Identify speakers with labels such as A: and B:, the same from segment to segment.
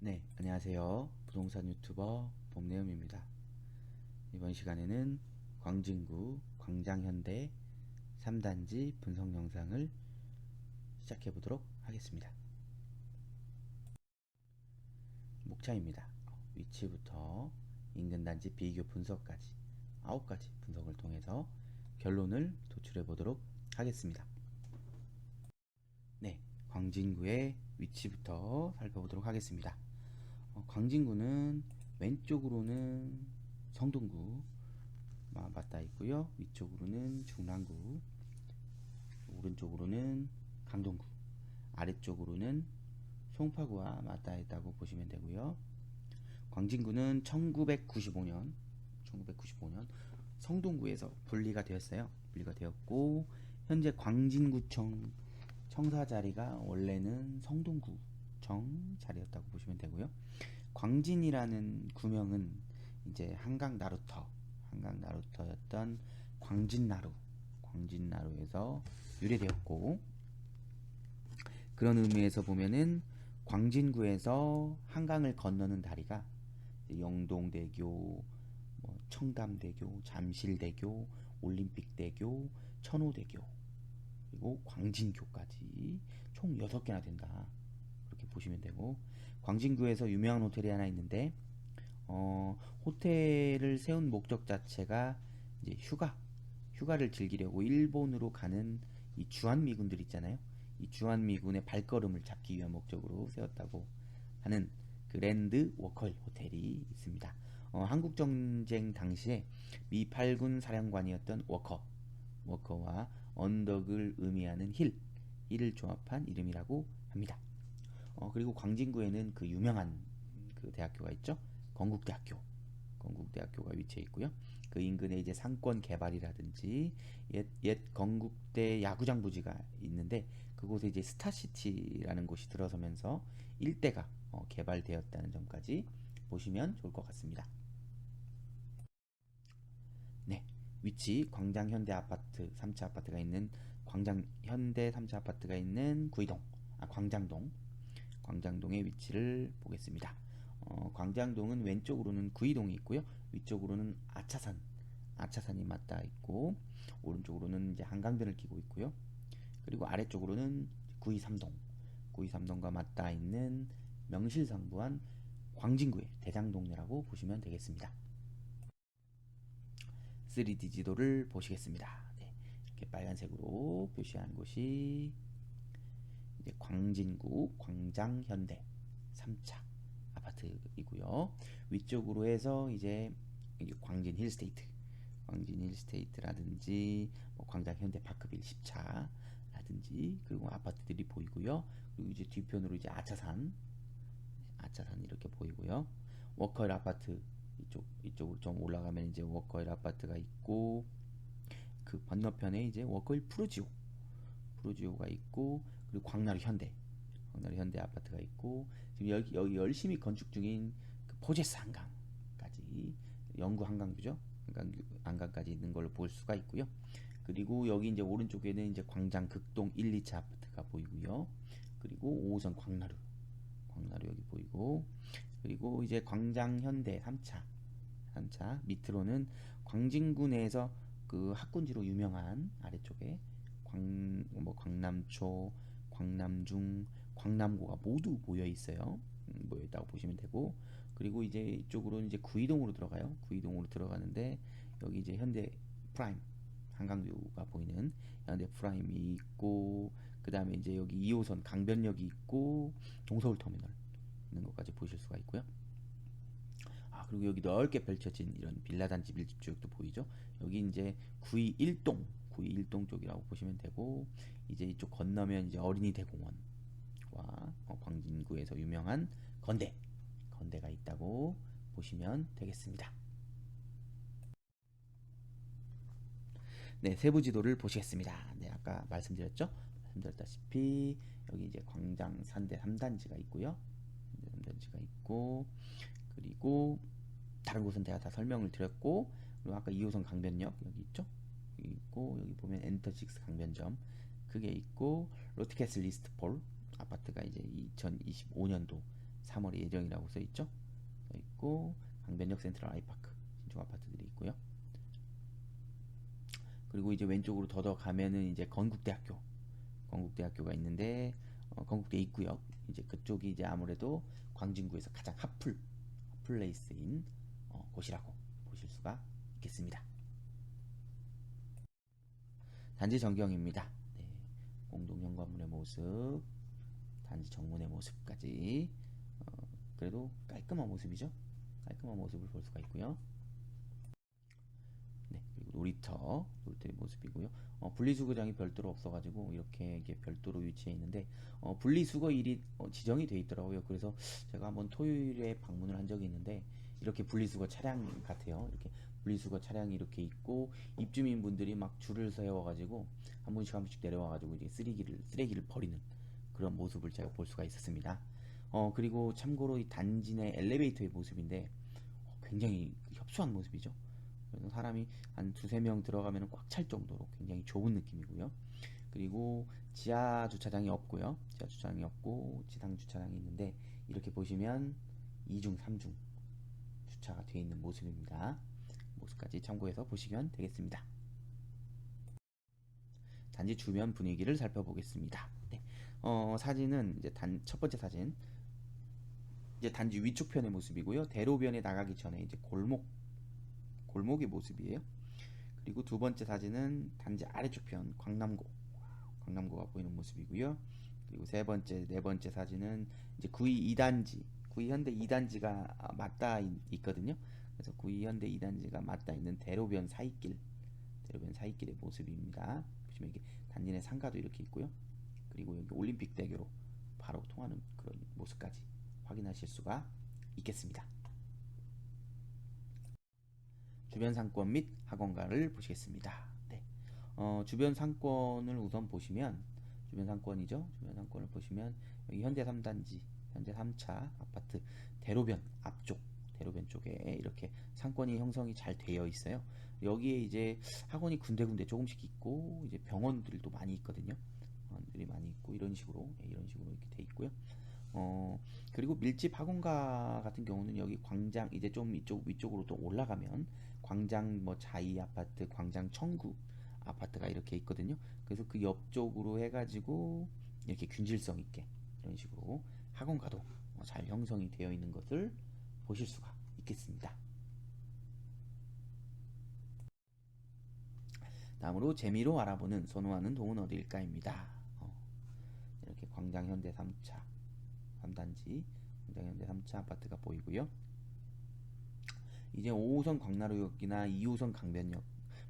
A: 네, 안녕하세요. 부동산 유튜버 봄내음입니다. 이번 시간에는 광진구 광장현대 3단지 분석 영상을 시작해 보도록 하겠습니다. 목차입니다. 위치부터 인근 단지 비교 분석까지 9가지 분석을 통해서 결론을 도출해 보도록 하겠습니다. 네, 광진구의 위치부터 살펴보도록 하겠습니다. 광진구는 왼쪽으로는 성동구 맞닿아 있고요. 위쪽으로는 중랑구, 오른쪽으로는 강동구, 아래쪽으로는 송파구와 맞닿아 있다고 보시면 되고요. 광진구는 1995년 성동구에서 분리가 되었어요. 분리가 되었고 현재 광진구청 청사 자리가 원래는 성동구청 자리였다고 보시면 되고요. 광진이라는 구명은 이제 한강 나루터였던 광진나루에서 유래되었고, 그런 의미에서 보면은 광진구에서 한강을 건너는 다리가 영동대교, 청담대교, 잠실대교, 올림픽대교, 천호대교, 그리고 광진교까지 총 6개나 된다. 그렇게 보시면 되고, 광진구에서 유명한 호텔이 하나 있는데 호텔을 세운 목적 자체가 이제 휴가를 즐기려고 일본으로 가는 이 주한미군들 있잖아요. 이 주한미군의 발걸음을 잡기 위한 목적으로 세웠다고 하는 그랜드 워컬 호텔이 있습니다. 한국전쟁 당시에 미 8군 사령관이었던 워커와 언덕을 의미하는 힐을 조합한 이름이라고 합니다. 그리고 광진구에는 그 유명한 그 대학교가 있죠. 건국대학교가 위치해 있고요. 그 인근에 이제 상권 개발이라든지 옛 건국대 야구장 부지가 있는데 그곳에 이제 스타시티라는 곳이 들어서면서 일대가 개발되었다는 점까지 보시면 좋을 것 같습니다. 네, 위치 광장현대 아파트 3차 아파트가 있는 광장현대 3차 아파트가 있는 광장동의 위치를 보겠습니다. 광장동은 왼쪽으로는 구이동이 있고요. 위쪽으로는 아차산이 맞닿아 있고 오른쪽으로는 이제 한강변을 끼고 있고요. 그리고 아래쪽으로는 구이삼동과 맞닿아 있는 명실상부한 광진구의 대장동네라고 보시면 되겠습니다. 3D 지도를 보시겠습니다. 네, 이렇게 빨간색으로 표시한 곳이 이제 광진구 광장현대 3차 아파트이고요. 위쪽으로 해서 이제 광진힐스테이트라든지 광장현대 파크빌 10차라든지 그리고 아파트들이 보이고요. 그리고 이제 뒤편으로 이제 아차산 이렇게 보이고요. 워커힐 아파트 이쪽으로 좀 올라가면 이제 워커힐 아파트가 있고 그 건너편에 이제 워커힐 프루지오가 있고 그리고 광나루 현대 아파트가 있고 지금 여기 열심히 건축 중인 그 포제스 한강까지 영구 한강뷰죠. 한강까지 있는 걸로 볼 수가 있고요. 그리고 여기 이제 오른쪽에는 이제 광장 극동 1, 2차 아파트가 보이고요. 그리고 5호선 광나루 여기 보이고 그리고 이제 광장 현대 3차 밑으로는 광진구 내에서 그 학군지로 유명한 아래쪽에 광남초, 광남중, 광남고가 모두 모여 있어요. 모여 있다고 보시면 되고 그리고 이제 이쪽으로는 이제 구이동으로 들어가요. 구이동으로 들어가는데 여기 이제 현대 프라임 한강뷰가 보이는 현대 프라임이 있고 그 다음에 이제 여기 2호선 강변역이 있고 동서울 터미널 있는 것까지 보실 수가 있고요. 그리고 여기 넓게 펼쳐진 이런 빌라단지 밀집지역도 보이죠. 여기 이제 구이 1동 쪽이라고 보시면 되고 이제 이쪽 건너면 이제 어린이 대공원과 광진구에서 유명한 건대가 있다고 보시면 되겠습니다. 네, 세부 지도를 보시겠습니다. 네, 아까 말씀드렸다시피 여기 이제 광장 산대 3단지가 있고요. 3단지가 있고 그리고 다른 곳은 제가 다 설명을 드렸고 그리고 아까 2호선 강변역 여기 있죠. 여기 있고 여기 보면 엔터식스 강변점 그게 있고 로티캐슬 리스트폴 아파트가 이제 2025년도 3월에 예정이라고 써 있죠. 써 있고 강변역 센트럴 아이파크 신축 아파트들이 있고요. 그리고 이제 왼쪽으로 더 가면은 이제 건국대학교가 있는데 건국대 있고요. 이제 그쪽이 이제 아무래도 광진구에서 가장 핫플레이스인 곳이라고 보실 수가 있겠습니다. 단지 전경입니다. 네, 공동 현관문의 모습, 단지 정문의 모습까지 그래도 깔끔한 모습이죠. 깔끔한 모습을 볼 수가 있고요. 네, 그리고 놀이터의 모습이고요. 분리수거장이 별도로 없어가지고 이렇게 별도로 위치해 있는데 분리수거일이 지정이 돼 있더라고요. 그래서 제가 한번 토요일에 방문을 한 적이 있는데 이렇게 분리수거 차량 같아요. 이렇게 분리수거 차량이 이렇게 있고 입주민분들이 막 줄을 세워가지고 한 분씩 내려와가지고 이제 쓰레기를 버리는 그런 모습을 제가 볼 수가 있었습니다. 그리고 참고로 이 단지 내 엘리베이터의 모습인데 굉장히 협소한 모습이죠. 그래서 사람이 한 두세 명 들어가면 꽉 찰 정도로 굉장히 좁은 느낌이고요. 그리고 지하 주차장이 없고요. 지하 주차장이 없고 지상 주차장이 있는데 이렇게 보시면 2중, 3중 주차가 되어 있는 모습입니다. 모습까지 참고해서 보시면 되겠습니다. 단지 주변 분위기를 살펴보겠습니다. 네. 사진은 이제 첫 번째 사진 이제 단지 위쪽 편의 모습이고요. 대로변에 나가기 전에 이제 골목의 모습이에요. 그리고 두 번째 사진은 단지 아래쪽 편 광남고가 보이는 모습이고요. 그리고 네 번째 사진은 이제 구이 현대 2단지가 맞닿아 있거든요. 그래서 구이 현대 2단지가 맞닿아 있는 대로변 사이길의 모습입니다. 보시면 이게 단지 내 상가도 이렇게 있고요. 그리고 여기 올림픽대교로 바로 통하는 그런 모습까지 확인하실 수가 있겠습니다. 주변 상권 및 학원가를 보시겠습니다. 네. 주변 상권을 우선 보시면 주변 상권을 보시면 여기 현대 3단지, 현대 3차 아파트 대로변 쪽에 이렇게 상권이 형성이 잘 되어 있어요. 여기에 이제 학원이 군데군데 조금씩 있고 이제 병원들도 많이 있거든요. 병원들이 많이 있고 이런 식으로 이렇게 돼 있고요. 그리고 밀집 학원가 같은 경우는 여기 광장 이제 좀 위쪽으로 또 올라가면 광장 뭐 자이 아파트, 광장 청구 아파트가 이렇게 있거든요. 그래서 그 옆쪽으로 해가지고 이렇게 균질성 있게 이런 식으로 학원가도 잘 형성이 되어 있는 것을 보실 수가 있겠습니다. 다음으로 재미로 알아보는 선호하는 동은 어디일까입니다. 이렇게 광장 현대 3차 3단지 광장 현대 3차 아파트가 보이고요. 이제 5호선 광나루역이나 2호선 강변역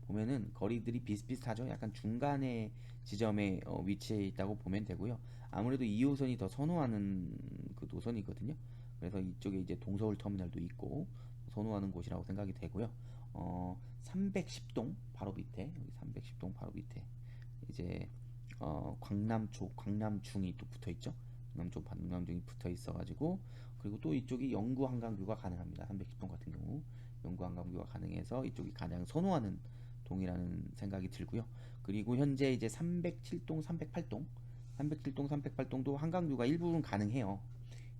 A: 보면은 거리들이 비슷비슷하죠. 약간 중간의 지점에 위치해 있다고 보면 되고요. 아무래도 2호선이 더 선호하는 그 노선이거든요. 그래서 이쪽에 이제 동서울 터미널도 있고 선호하는 곳이라고 생각이 되고요. 310동 바로 밑에 여기 310동 바로 밑에 이제 광남중이 또 붙어 있죠. 강남중이 붙어 있어가지고 그리고 또 이쪽이 영구 한강뷰가 가능합니다. 310동 같은 경우 영구 한강뷰가 가능해서 이쪽이 가장 선호하는 동이라는 생각이 들고요. 그리고 현재 이제 307동, 308동도 한강뷰가 일부는 가능해요.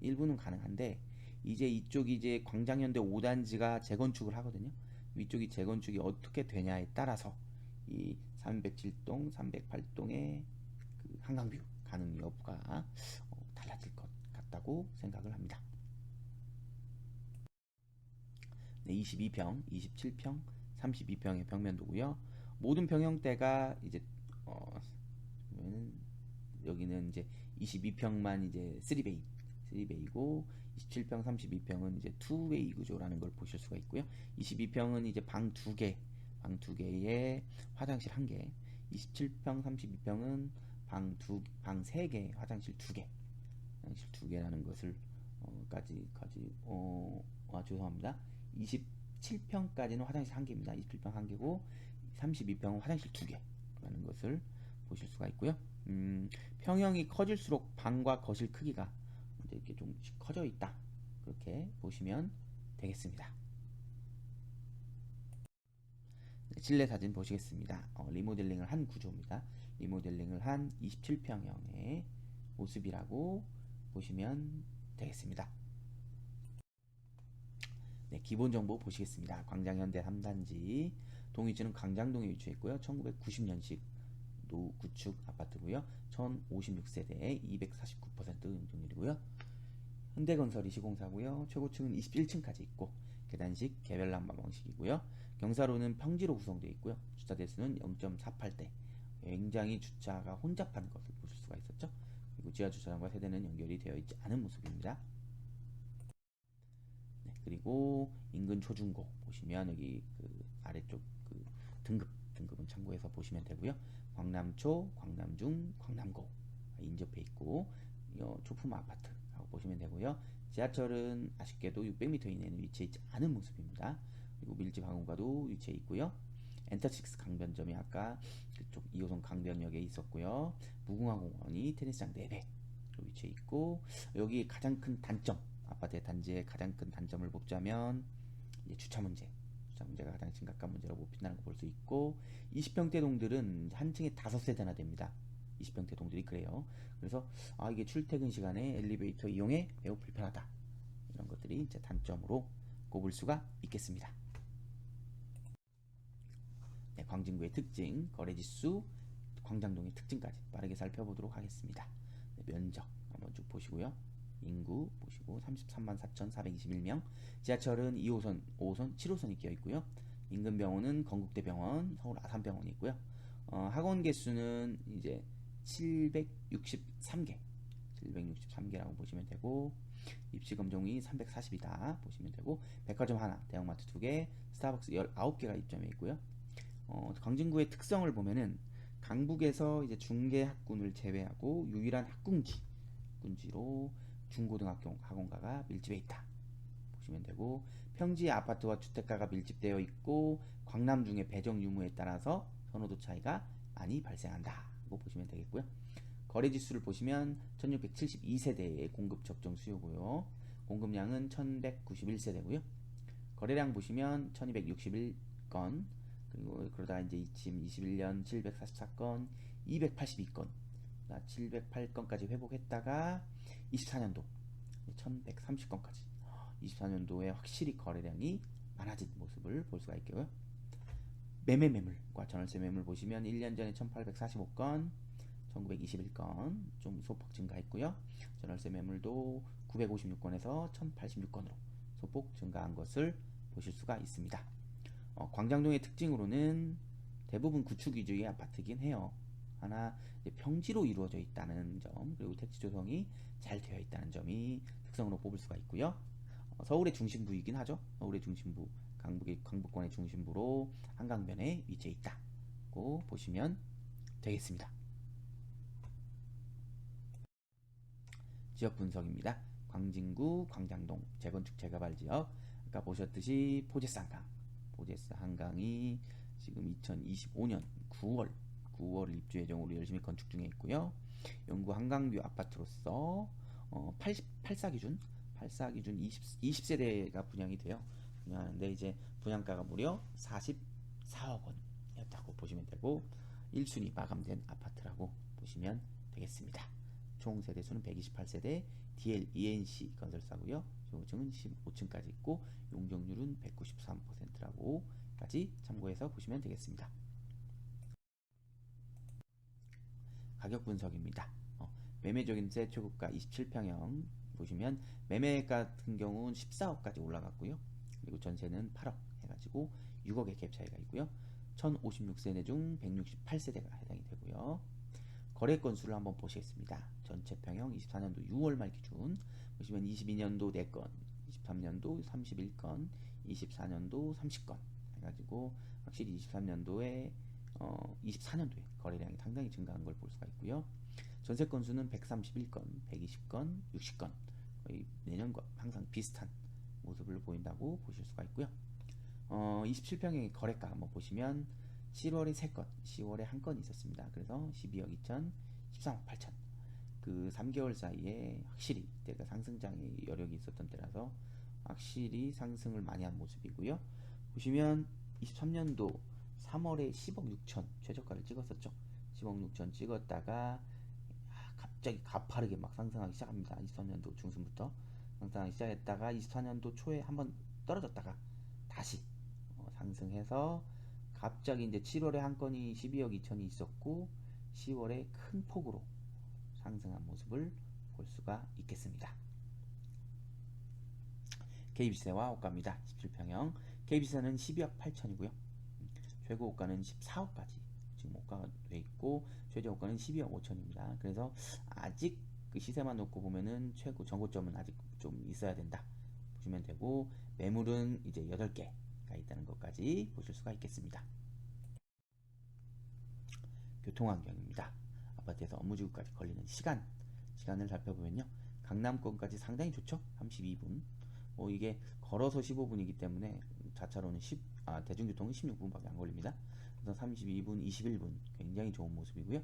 A: 일부는 가능한데 이제 이쪽이 이제 광장현대 5단지가 재건축을 하거든요. 위쪽이 재건축이 어떻게 되냐에 따라서 이 307동, 308동의 그 한강뷰 가능 여부가 달라질 것 같다고 생각을 합니다. 네, 22평, 27평, 32평의 벽면도고요. 모든 평형대가 이제 여기는 이제 22평만 이제 3베이고 27평, 32평은 이제 2웨이 구조라는 걸 보실 수가 있고요. 22평은 이제 방 2개, 방 2개에 화장실 1개, 27평, 32평은 방 3개, 화장실 2개라는 것을 죄송합니다. 27평까지는 화장실 1개입니다. 27평 1개고 32평은 화장실 2개라는 것을 보실 수가 있고요. 평형이 커질수록 방과 거실 크기가 이렇게 좀씩 커져 있다. 그렇게 보시면 되겠습니다. 네, 실내 사진 보시겠습니다. 리모델링을 한 구조입니다. 리모델링을 한 27평형의 모습이라고 보시면 되겠습니다. 네, 기본 정보 보시겠습니다. 광장현대 3단지 동위치는 광장동에 위치해 있고요. 1990년식 노구축 아파트고요. 1056세대 249% 용적률이고요. 현대건설이 시공사고요. 최고층은 21층까지 있고 계단식 개별 난방 방식이고요. 경사로는 평지로 구성되어 있고요. 주차 대수는 0.48대. 굉장히 주차가 혼잡한 것을 보실 수가 있었죠. 그리고 지하 주차장과 세대는 연결이 되어 있지 않은 모습입니다. 네, 그리고 인근 초중고 보시면 여기 그 아래쪽 그 등급은 참고해서 보시면 되고요. 광남초, 광남중, 광남고 인접해 있고 초품 아파트라고 보시면 되고요. 지하철은 아쉽게도 600m 이내는 위치해 있지 않은 모습입니다. 그리고 밀집 항공과도 위치해 있고요. 엔터식스 강변점이 아까 그쪽 2호선 강변역에 있었고요. 무궁화공원이 테니스장 4대 위치해 있고, 여기 가장 큰 단점, 아파트 단지의 가장 큰 단점을 뽑자면 이제 주차 문제가 가장 심각한 문제로 뽑힌다는 걸 볼 수 있고, 20평대 동들은 한 층에 5세대나 됩니다. 20평대 동들이 그래요. 그래서 이게 출퇴근 시간에 엘리베이터 이용에 매우 불편하다. 이런 것들이 이제 단점으로 꼽을 수가 있겠습니다. 네, 광진구의 특징, 거래지수, 광장동의 특징까지 빠르게 살펴보도록 하겠습니다. 네, 면적 한번 쭉 보시고요. 인구 보시고 33만 4,421명. 지하철은 2호선, 5호선, 7호선이 끼어 있고요. 인근 병원은 건국대병원, 서울 아산병원이 있고요. 학원 개수는 이제 763개라고 보시면 되고, 입시 검정이 340이다 보시면 되고, 백화점 하나, 대형마트 2개, 스타벅스 19개가 입점해 있고요. 광진구의 특성을 보면은 강북에서 이제 중개 학군을 제외하고 유일한 학군지로 중고등학교 학원가가 밀집해 있다 보시면 되고, 평지의 아파트와 주택가가 밀집되어 있고 광남중의 배정 유무에 따라서 선호도 차이가 많이 발생한다고 보시면 되겠고요. 거래 지수를 보시면 1672세대의 공급 적정 수요고요. 공급량은 1191세대고요. 거래량 보시면 1261건, 그리고 그러다 이제 2021년 744건, 282건, 708건까지 회복했다가 24년도 1130건까지 24년도에 확실히 거래량이 많아진 모습을 볼 수가 있고요. 매매 매물과 전월세 매물 보시면 1년 전에 1845건, 1921건 좀 소폭 증가했고요. 전월세 매물도 956건에서 1086건으로 소폭 증가한 것을 보실 수가 있습니다. 광장동의 특징으로는 대부분 구축 위주의 아파트이긴 해요. 하나 평지로 이루어져 있다는 점, 그리고 택지 조성이 잘 되어 있다는 점이 특성으로 뽑을 수가 있고요. 서울의 중심부이긴 하죠. 서울의 중심부, 강북권의 중심부로 한강변에 위치해 있다고 보시면 되겠습니다. 지역 분석입니다. 광진구, 광장동 재건축 재개발 지역, 아까 보셨듯이 포제스 한강이 지금 2025년 9월 입주 예정으로 열심히 건축 중에 있고요. 영구 한강뷰 아파트로서 8사 기준 20세대가 분양이 돼요. 분양하는데 이제 분양가가 무려 44억 원이었다고 보시면 되고, 1순위 마감된 아파트라고 보시면 되겠습니다. 총 세대수는 128세대, DL ENC 건설사고요. 조층은 15층까지 있고 용적률은 193%라고까지 참고해서 보시면 되겠습니다. 가격 분석입니다. 매매적인세 최고가 27평형 보시면 매매 같은 경우는 14억까지 올라갔고요. 그리고 전세는 8억 해가지고 6억의 갭 차이가 있고요. 1056세대 중 168세대가 해당이 되고요. 거래 건수를 한번 보시겠습니다. 전체 평형 24년도 6월 말 기준 보시면 22년도 4건, 23년도 31건, 24년도 30건 해가지고 확실히 24년도에 거래량이 상당히 증가한 걸 볼 수가 있고요. 전세 건수는 131건, 120건, 60건, 거의 내년과 항상 비슷한 모습을 보인다고 보실 수가 있고요. 27평형의 거래가 한번 보시면 7월에 3건, 10월에 1건 있었습니다. 그래서 12억 2천, 13억 8천. 그 3개월 사이에 확실히 때가 상승장의 여력이 있었던 때라서 확실히 상승을 많이 한 모습이고요. 보시면 23년도 3월에 10억 6천 최저가를 찍었었죠. 10억 6천 찍었다가 갑자기 가파르게 막 상승하기 시작합니다. 23년도 중순부터 상승하기 시작했다가 24년도 초에 한번 떨어졌다가 다시 상승해서 갑자기 이제 7월에 한 건이 12억 2천이 있었고 10월에 큰 폭으로 상승한 모습을 볼 수가 있겠습니다. KB세와 호가입니다. 17평형. KB세는 12억 8천이고요. 최고 호가는 14억까지 지금 호가가 돼 있고 최저 호가는 12억 5천입니다. 그래서 아직 그 시세만 놓고 보면은 최고 전고점은 아직 좀 있어야 된다 보시면 되고, 매물은 이제 8개가 있다는 것까지 보실 수가 있겠습니다. 교통환경입니다. 아파트에서 업무지구까지 걸리는 시간을 살펴보면요, 강남권까지 상당히 좋죠. 32분. 이게 걸어서 15분이기 때문에 자차로는 대중교통은 16분밖에 안 걸립니다. 그래서 32분, 21분 굉장히 좋은 모습이고요.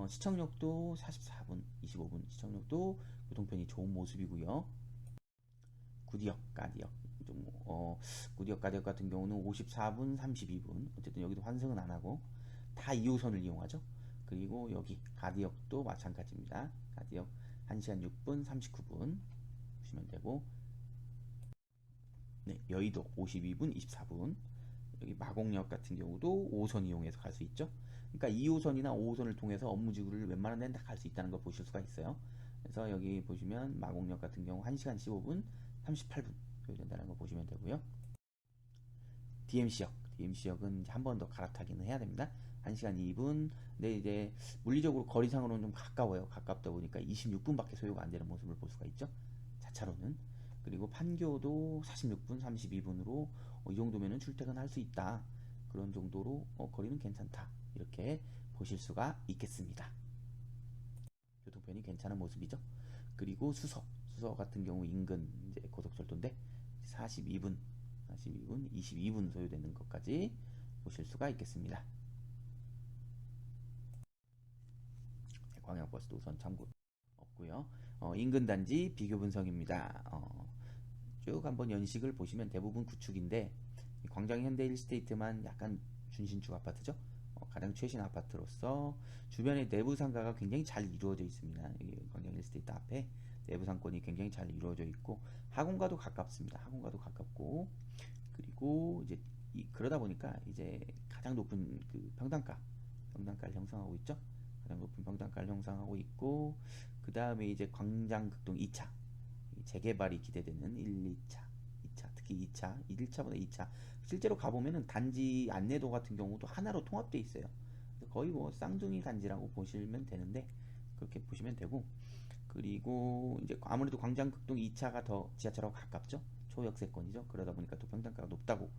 A: 시청역도 44분, 25분 시청역도 교통편이 좋은 모습이고요. 구디역, 까디역, 구디역, 까디역 같은 경우는 54분, 32분. 어쨌든 여기도 환승은 안 하고 다 2호선을 이용하죠. 그리고 여기 가디역도 마찬가지입니다. 가디역 1시간 6분, 39분 보시면 되고, 네, 여의도 52분, 24분. 여기 마곡역 같은 경우도 5호선 이용해서 갈 수 있죠. 그러니까 2호선이나 5호선을 통해서 업무지구를 웬만한 데는 다 갈 수 있다는 걸 보실 수가 있어요. 그래서 여기 보시면 마곡역 같은 경우 1시간 15분, 38분 소요된다는 거 보시면 되고요. DMC역은 한 번 더 갈아타기는 해야 됩니다. 1시간 2분. 근데 이제 물리적으로 거리상으로는 좀 가까워요. 가깝다 보니까 26분밖에 소요가 안 되는 모습을 볼 수가 있죠. 자차로는. 그리고 판교도 46분, 32분으로 이 정도면은 출퇴근할 수 있다. 그런 정도로 거리는 괜찮다. 이렇게 보실 수가 있겠습니다. 교통편이 괜찮은 모습이죠. 그리고 수서 같은 경우 인근 이제 고속철도인데 42분, 22분 소요되는 것까지 보실 수가 있겠습니다. 광역버스도 우선 참고 없고요. 인근 단지 비교 분석입니다. 쭉 한번 연식을 보시면 대부분 구축인데 광장 현대 힐스테이트만 약간 준신축 아파트죠. 가장 최신 아파트로서 주변의 내부 상가가 굉장히 잘 이루어져 있습니다. 여기 광장 힐스테이트 앞에 내부 상권이 굉장히 잘 이루어져 있고 학원과도 가깝습니다. 학원과도 가깝고, 그리고 이제 그러다 보니까 이제 가장 높은 그 평당가를 형성하고 있죠. 가장 높은 평당가를 형성하고 있고, 그 다음에 이제 광장극동 2차 재개발이 기대되는 1, 2차, 2차, 특히 2차, 1차보다 2차. 실제로 가보면은 단지 안내도 같은 경우도 하나로 통합되어 있어요. 거의 뭐 쌍둥이 단지라고 보시면 되는데, 그렇게 보시면 되고, 그리고 이제 아무래도 광장극동 2차가 더 지하철하고 가깝죠. 초역세권이죠. 그러다 보니까 또 평당가가 높다고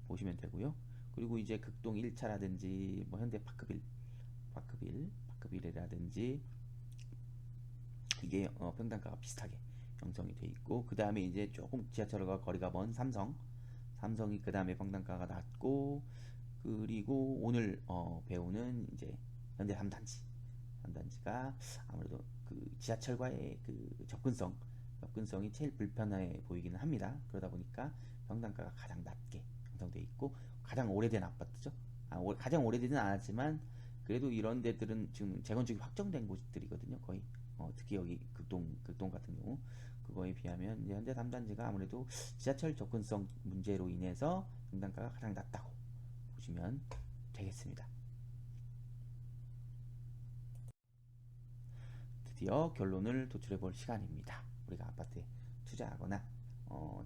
A: 보시면 되고요. 그리고 이제 극동 1차라든지 뭐 현대 파크빌이라든지 이게 평당가가 비슷하게 형성이 돼 있고, 그 다음에 이제 조금 지하철과 거리가 먼 삼성이 그 다음에 평당가가 낮고, 그리고 오늘 배우는 이제 현대 3단지가 아무래도 그 지하철과의 그 접근성이 제일 불편해 보이기는 합니다. 그러다 보니까 평당가가 가장 낮게 형성돼 있고 가장 오래된 아파트죠. 가장 오래되지는 않았지만 그래도 이런 데들은 지금 재건축이 확정된 곳들이거든요. 거의 특히 여기 극동 같은 경우 그거에 비하면 이제 현대 3단지가 아무래도 지하철 접근성 문제로 인해서 평당가가 가장 낮다고 보시면 되겠습니다. 드디어 결론을 도출해 볼 시간입니다. 우리가 아파트에 투자하거나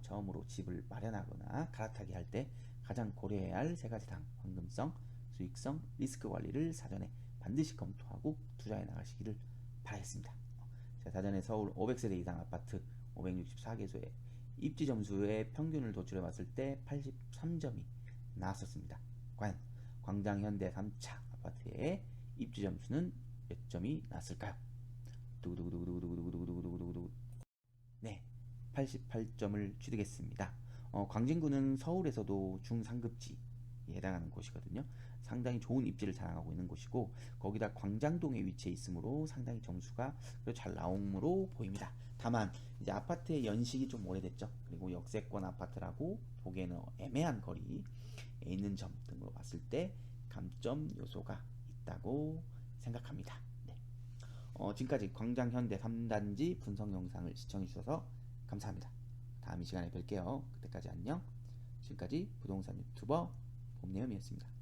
A: 처음으로 집을 마련하거나 갈아타기 할 때 가장 고려해야 할 세 가지 당: 황금성, 수익성, 리스크 관리를 사전에 반드시 검토하고 투자해 나가시기를 바라겠습니다. 사전에 서울 500세대 이상 아파트 564개소의 입지 점수의 평균을 도출해 봤을 때 83점이 나왔었습니다. 과연 광장 현대 3차 아파트의 입지 점수는 몇 점이 났을까요? 두구두구두구두구두구두구두구두구두구. 네, 88점을 취득했습니다. 광진구는 서울에서도 중상급지에 해당하는 곳이거든요. 상당히 좋은 입지를 자랑하고 있는 곳이고, 거기다 광장동에 위치해 있으므로 상당히 점수가 잘 나옴으로 보입니다. 다만 이제 아파트의 연식이 좀 오래됐죠. 그리고 역세권 아파트라고 보기에는 애매한 거리에 있는 점 등으로 봤을 때 감점 요소가 있다고 생각합니다. 네. 지금까지 광장 현대 3단지 분석 영상을 시청해 주셔서 감사합니다. 다음 이 시간에 뵐게요. 그때까지 안녕. 지금까지 부동산 유튜버 봄내음이었습니다.